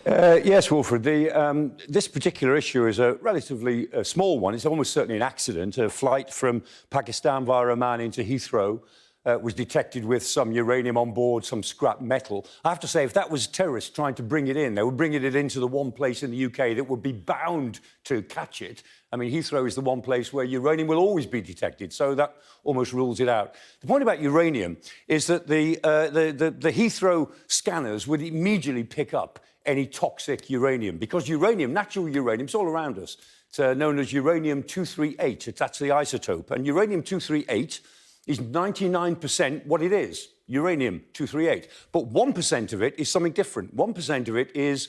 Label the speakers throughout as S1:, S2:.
S1: Yes, Wilfred. This particular issue is a relatively small one. It's almost certainly an accident. A flight from Pakistan via Oman into Heathrow was detected with some uranium on board, some scrap metal. I have to say, if that was terrorists trying to bring it in, they would bring it into the one place in the UK that would be bound to catch it. I mean, Heathrow is the one place where uranium will always be detected, so that almost rules it out. The point about uranium is that the Heathrow scanners would immediately pick up any toxic uranium, because uranium, natural uranium, is all around us. It's known as uranium-238. That's the isotope. And uranium-238 is 99% what it is, uranium-238. But 1% of it is something different. 1% of it is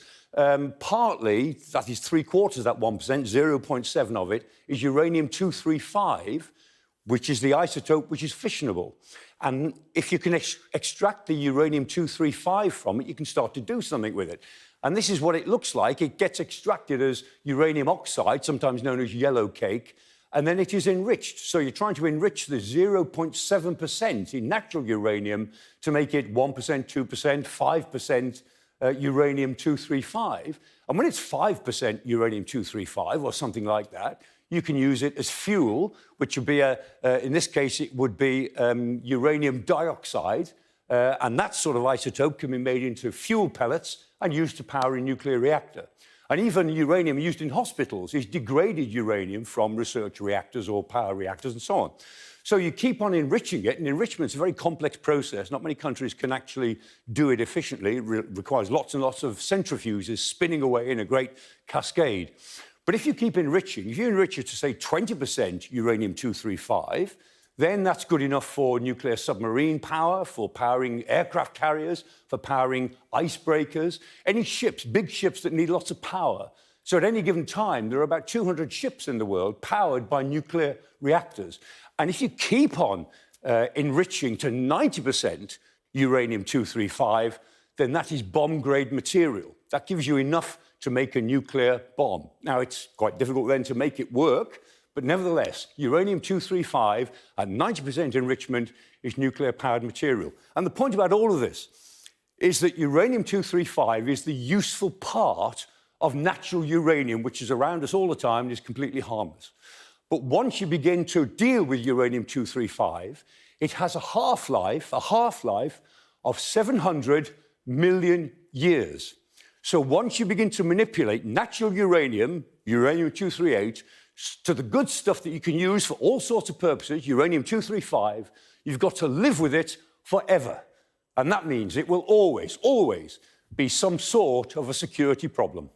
S1: partly, that is 3/4 of that 1%, 0.7 of it, is uranium-235, which is the isotope which is fissionable. And if you can extract the uranium-235 from it, you can start to do something with it. And this is what it looks like. It gets extracted as uranium oxide, sometimes known as yellow cake, and then it is enriched. So you're trying to enrich the 0.7% in natural uranium to make it 1%, 2%, 5% uranium-235. And when it's 5% uranium-235 or something like that, you can use it as fuel, which would be, in this case, it would be uranium dioxide. And that sort of isotope can be made into fuel pellets and used to power a nuclear reactor. And even uranium used in hospitals is degraded uranium from research reactors or power reactors and so on. So you keep on enriching it, and enrichment is a very complex process. Not many countries can actually do it efficiently. It requires lots and lots of centrifuges spinning away in a great cascade. But if you keep enriching, if you enrich it to, say, 20% uranium-235, then that's good enough for nuclear submarine power, for powering aircraft carriers, for powering icebreakers, any ships, big ships that need lots of power. So at any given time, there are about 200 ships in the world powered by nuclear reactors. And if you keep on enriching to 90% uranium-235, then that is bomb-grade material. That gives you enough to make a nuclear bomb. Now, it's quite difficult then to make it work, but nevertheless, uranium-235 at 90% enrichment is nuclear-powered material. And the point about all of this is that uranium-235 is the useful part of natural uranium, which is around us all the time and is completely harmless. But once you begin to deal with uranium-235, it has a half-life of 700 million years. So once you begin to manipulate natural uranium, uranium-238, to the good stuff that you can use for all sorts of purposes, uranium-235, you've got to live with it forever. And that means it will always, always be some sort of a security problem.